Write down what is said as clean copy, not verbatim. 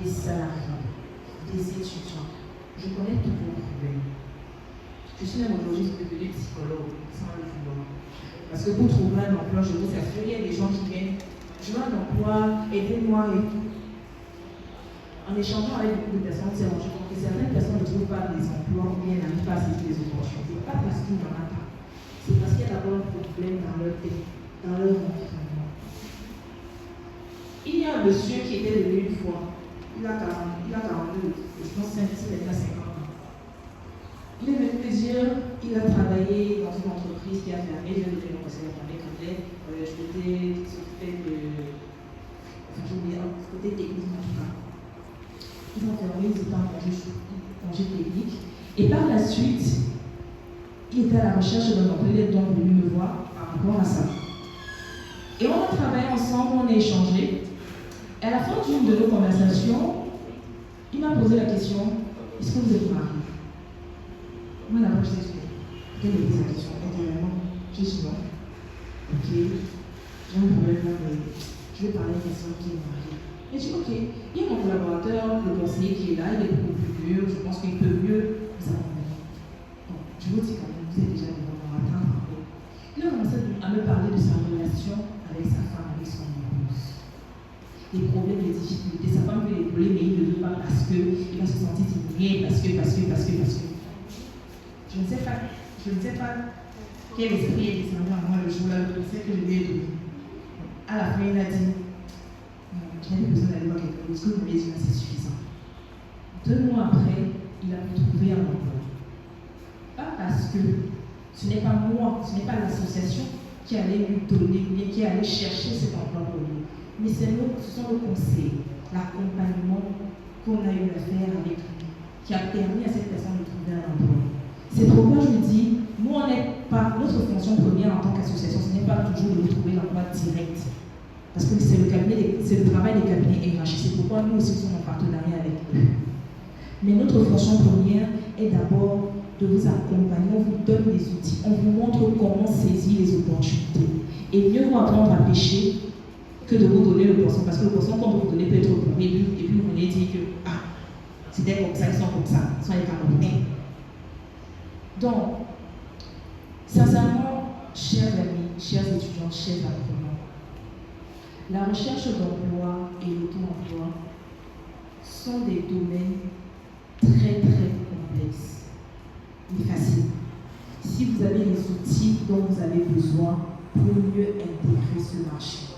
des salariés, des étudiants. Je connais tous vos problèmes. Je suis même aujourd'hui devenue psychologue sans le vouloir. Parce que pour trouver un emploi, je vous assure, il y a des gens qui viennent, je veux un emploi, aidez-moi et tout. En échangeant avec beaucoup de personnes, on s'est rendu compte que certaines personnes ne trouvent pas des emplois ou bien n'arrivent pas à saisir des opportunités. Pas parce qu'il n'y en a pas. C'est parce qu'il y a d'abord un problème dans leur tête, dans leur environnement. Il y a un monsieur qui était venu une fois, il a 42, je pense que c'est 50 ans. Il est venu me dire, il a travaillé dans une entreprise qui a fermé, je vais le conseiller à fermer comme je m'étais s'occuper de. Enfin, j'ai oublié, côté technique en tout cas. Ils ont fermé, ils étaient en congé technique. Et par la suite, il était à la recherche d'un emploi, il est donc venu me voir par rapport à ça. Et on a travaillé ensemble, on a échangé. Et à la fin d'une de nos conversations, il m'a posé la question, est-ce que vous êtes marié? Moi d'abord je t'ai dit, quelle était la question? Intérieurement, je suis non. Ok, j'ai un problème là, mais je vais parler à une personne qui est mariée. Et je dis, ok, il y a mon collaborateur, le conseiller qui est là, il est beaucoup plus mûr, je pense qu'il peut mieux vous accompagner. Bon, je vous dis quand même, vous êtes déjà devant mon matin. Il a commencé à me parler de sa relation avec sa femme, avec son épouse. Les problèmes, les difficultés, sa femme peut l'épauler, mais il ne le veut pas parce qu'il va se sentir timide, parce que. Je ne sais pas quel esprit est descendu à moi le jour-là, le conseil que je lui ai donné. À la fin, il a dit, je n'avais besoin d'aller voir quelqu'un, ce que vous m'avez dit, c'est suffisant. 2 mois après, il a pu trouver un emploi. Pas parce que ce n'est pas moi, ce n'est pas l'association qui allait lui donner, mais qui allait chercher cet emploi pour lui. Mais ce sont nos conseils, l'accompagnement qu'on a eu à faire avec lui, qui a permis à cette personne de trouver un emploi. C'est pourquoi je me dis, nous, on n'est pas, notre fonction première en tant qu'association, ce n'est pas toujours de trouver l'emploi direct. Parce que c'est le travail des cabinets RH. C'est pourquoi nous aussi sommes en partenariat avec eux. Mais notre fonction première est d'abord de vous accompagner, on vous donne des outils, on vous montre comment saisir les opportunités. Et mieux vous apprendre à pêcher que de vous donner le poisson. Parce que le poisson qu'on vous donner peut être bon. Et puis vous venez dire que c'était comme ça, ils sont comme ça, ils sont les Camerounais. Donc, sincèrement, chers amis, chers étudiants, chers apprenants, la recherche d'emploi et l'auto-emploi sont des domaines très complexes, mais faciles. Si vous avez les outils dont vous avez besoin pour mieux intégrer ce marché.